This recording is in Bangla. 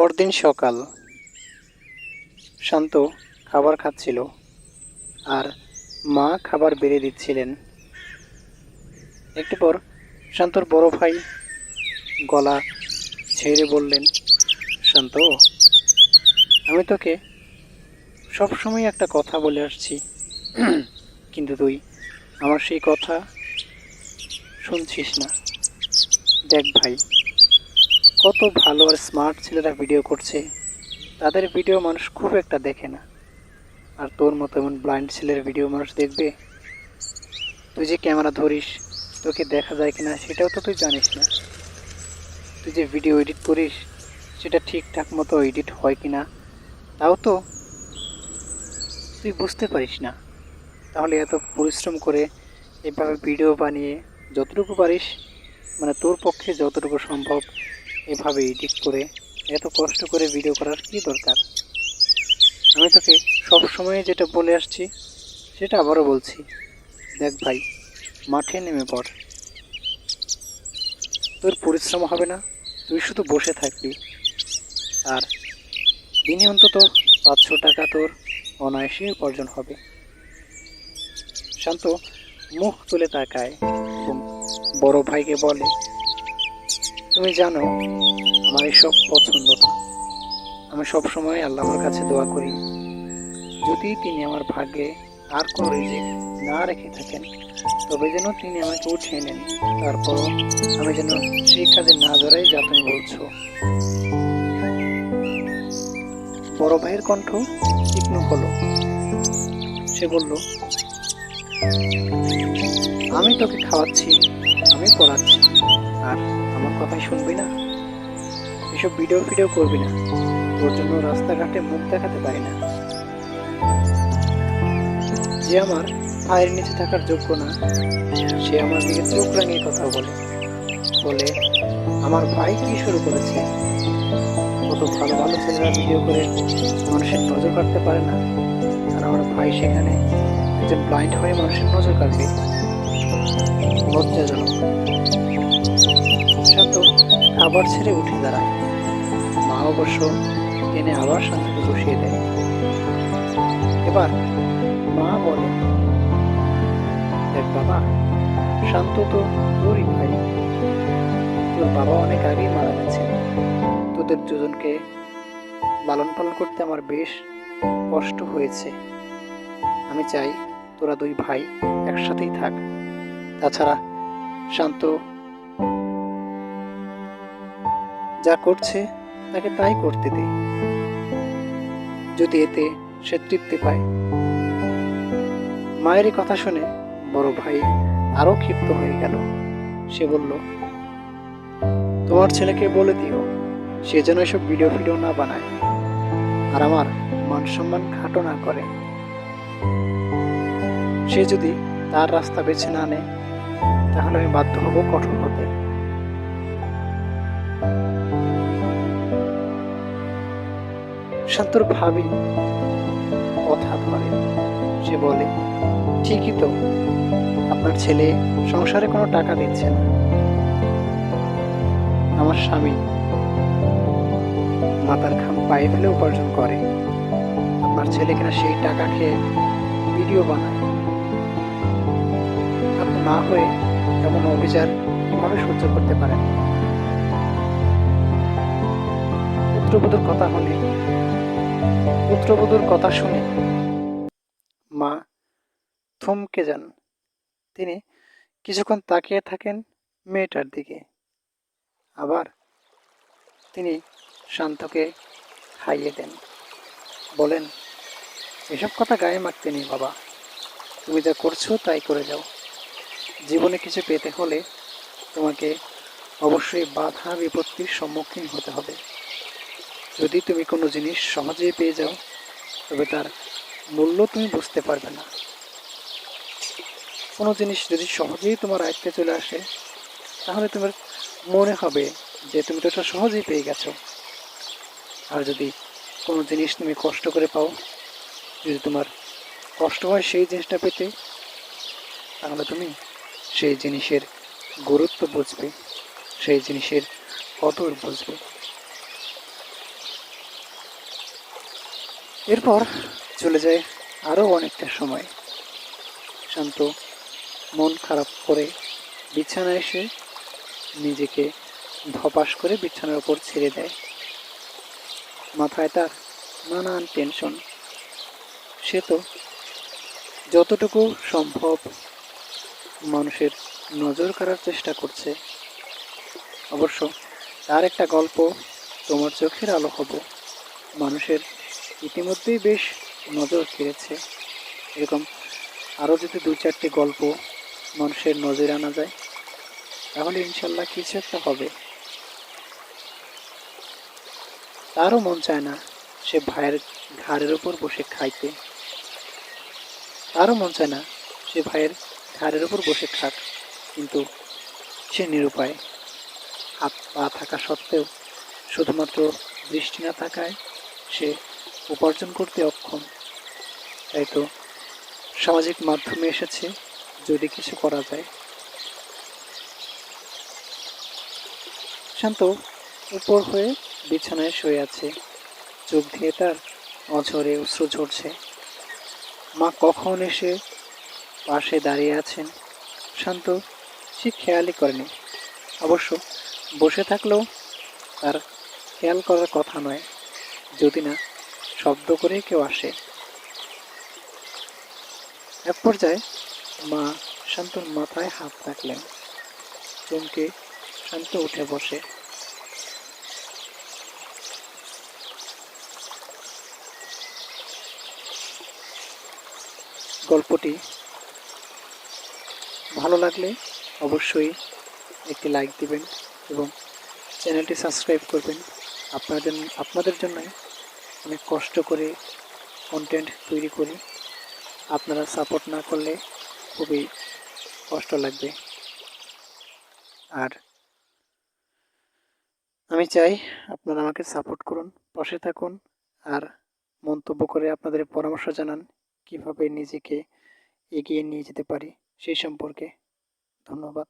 পরদিন সকাল। শান্ত খাবার খাচ্ছিল আর মা খাবার বেড়ে দিচ্ছিলেন। একটু পর শান্তর বড় ভাই গলা ছেড়ে বললেন, শান্ত, আমি তোকে সবসময় একটা কথা বলে আসছি, কিন্তু তুই আমার সেই কথা শুনছিস না। দেখ ভাই, কত ভালো আর স্মার্ট ছেলেরা ভিডিও করছে, তাদের ভিডিও মানুষ খুব একটা দেখে না। আর তোর মতো এমন ব্লাইন্ড ছেলের ভিডিও মানুষ দেখবে? তুই যে ক্যামেরা ধরিস, তোকে দেখা যায় কিনা সেটাও তো তুই জানিস না। তুই যে ভিডিও এডিট করিস, সেটা ঠিকঠাক মতো এডিট হয় কিনা তাও তো তুই বুঝতে পারিস না। তাহলে এত পরিশ্রম করে এভাবে ভিডিও বানিয়ে যতটুকু পারিস, মানে তোর পক্ষে যতটুকু সম্ভব এভাবে এডিট করে এত কষ্ট করে ভিডিও করার কি দরকার? আমি তোকে সব সময় যেটা বলে আসছি সেটা আবারও বলছি, দেখ ভাই, মাঠে নেমে পড়। তোর পরিশ্রম হবে না, তুই শুধু বসে থাকবি, আর দিনে অন্তত 500 টাকা তোর অনায়াসে উপার্জন হবে। শান্ত মুখ তুলে তাকায় এবং বড় ভাইকে বলে, তুমি জানো আমার এসব পছন্দ না। আমি সবসময় আল্লাহর কাছে দোয়া করি, যদি তিনি আমার ভাগ্যে আর কোনো রিজিক না রেখে থাকেন, তবে যেন তিনি আমাকে উঠিয়ে নেন। তারপরও আমি যেন সেই কাজে না জড়াই যা তুমি বলছো। বড় ভাইয়ের কণ্ঠ তীক্ষ্ণ হলো। সে বলল, আমি তোকে খাওয়াচ্ছি, আমি পড়াচ্ছি, আর আমার কথাই শুনবি না? এসব ভিডিও ফিডিও করবি না, তোর জন্য রাস্তাঘাটে মুখ দেখাতে পারি না। যে আমার পায়ের নিচে থাকার যোগ্য না, সে আমার দিকে চোখ রাঙিয়ে কথা বলে বলে আমার ভাই কি শুরু করেছে? কত ভালো ভালো ছেলেরা ভিডিও করে মানুষের নজর কাটতে পারে না, আর আমার ভাই সেখানে একজন ব্লাইন্ড হয়ে মানুষের নজর কাটবে? লজ্জাজনক। শান্ত খাবার ছেড়ে উঠে দাঁড়ায়। মা অবশ্য টেনে আবার শান্তকে বসিয়ে দেয়। এবার মা বলে, দেখ বাবা, শান্ত তো তোরই ভাই। তোর বাবা অনেক আগেই মারা গেছেন। তোদের দুজনকে লালন পালন করতে আমার বেশ কষ্ট হয়েছে। আমি চাই তোরা দুই ভাই একসাথেই থাক। তাছাড়া শান্ত যা করছে তাকে তাই করতে দে, যদি এতে সে তৃপ্তি পায়। মায়ের কথা শুনে বড় ভাই আরো ক্ষিপ্ত হয়ে গেল। সে বলল, তোমার ছেলেকে বলে দিও সে যেন এসব ভিডিও ফিডিও না বানায়, আর আমার মান সম্মান খাটো না করে। সে যদি তার রাস্তা বেছে না নেয়, তাহলে আমি বাধ্য হব কঠোর হতে। শান্তর ভাবি কথা ধরে। সে বলে, ঠিকই তো, আপনার ছেলে সংসারে কোনো টাকা দিচ্ছে না। আমার স্বামী মাথার ঘাম পায়ে ফেলে উপার্জন করে, আপনার ছেলে কিনা সেই টাকা খেয়ে ভিডিও বানায়। আপনি মা হয়ে এমন অবিচার কিভাবে সহ্য করতে পারেন? পুত্রবধূর কথা শুনে মা থমকে যান। তিনি কিছুক্ষণ তাকিয়ে থাকেন মেয়েটার দিকে। আবার তিনি শান্তকে খাইয়ে দেন। বলেন, এসব কথা গায়ে মাখতে নেই বাবা, তুমি যা করছো তাই করে যাও। জীবনে কিছু পেতে হলে তোমাকে অবশ্যই বাধা বিপত্তির সম্মুখীন হতে হবে। যদি তুমি কোনো জিনিস সহজেই পেয়ে যাও, তবে তার মূল্য তুমি বুঝতে পারবে না। কোনো জিনিস যদি সহজেই তোমার আয়ত্তে চলে আসে, তাহলে তোমার মনে হবে যে তুমি তো এটা সহজেই পেয়ে গেছো। আর যদি কোনো জিনিস তুমি কষ্ট করে পাও, যদি তোমার কষ্ট হয় সেই জিনিসটা পেতে, তাহলে তুমি সেই জিনিসের গুরুত্ব বুঝবে, সেই জিনিসের কদর বুঝবে। এরপর চলে যায় আরও অনেকটা সময়। শান্ত মন খারাপ করে বিছানায় এসে নিজেকে ধপাস করে বিছানার ওপর ছেড়ে দেয়। মাথায় তার নানান টেনশন। সে তো যতটুকু সম্ভব মানুষের নজর কাড়ার চেষ্টা করছে। অবশ্য তার একটা গল্প তোমার চোখের আলো হব মানুষের ইতিমধ্যেই বেশ নজর কেড়েছে। এরকম আরও যদি দু চারটি গল্প মানুষের নজরে আনা যায় তাহলে ইনশাল্লাহ কিছু একটা হবে। তারও মন চায় না সে ভাইয়ের ঘাড়ের ওপর বসে খাইতে। তারও মন চায় না সে ভাইয়ের ঘাড়ের ওপর বসে খাক, কিন্তু সে নিরুপায়। হাত পা থাকা সত্ত্বেও শুধুমাত্র দৃষ্টি না থাকায় সে উপার্জন করতে অক্ষম। তাই তো সামাজিক মাধ্যমে এসেছে যদি কিছু করা যায়। শান্ত উপর হয়ে বিছানায় শুয়ে আছে, চোখ দিয়ে তার অঝরে অশ্রু ঝরছে। মা কখন এসে পাশে দাঁড়িয়ে আছেন শান্ত সে খেয়ালই করেনি। অবশ্য বসে থাকলেও তার খেয়াল করার কথা নয়, যদি না শব্দ করে কেউ আসে। এক পর্যায়ে মা শান্তর মাথায় হাত রাখলেন। চমকে শান্ত উঠে বসে। গল্পটি ভালো লাগলে অবশ্যই একটি লাইক দিবেন এবং চ্যানেলটি সাবস্ক্রাইব করবেন। আপনাদের জন্যই অনেক কষ্ট করে কন্টেন্ট তৈরি করি। আপনারা সাপোর্ট না করলে খুবই কষ্ট লাগবে। আর আমি চাই আপনারা আমাকে সাপোর্ট করুন, পাশে থাকুন, আর মন্তব্য করে আপনাদের পরামর্শ জানান কিভাবে নিজেকে এগিয়ে নিয়ে যেতে পারি সেই সম্পর্কে। ধন্যবাদ।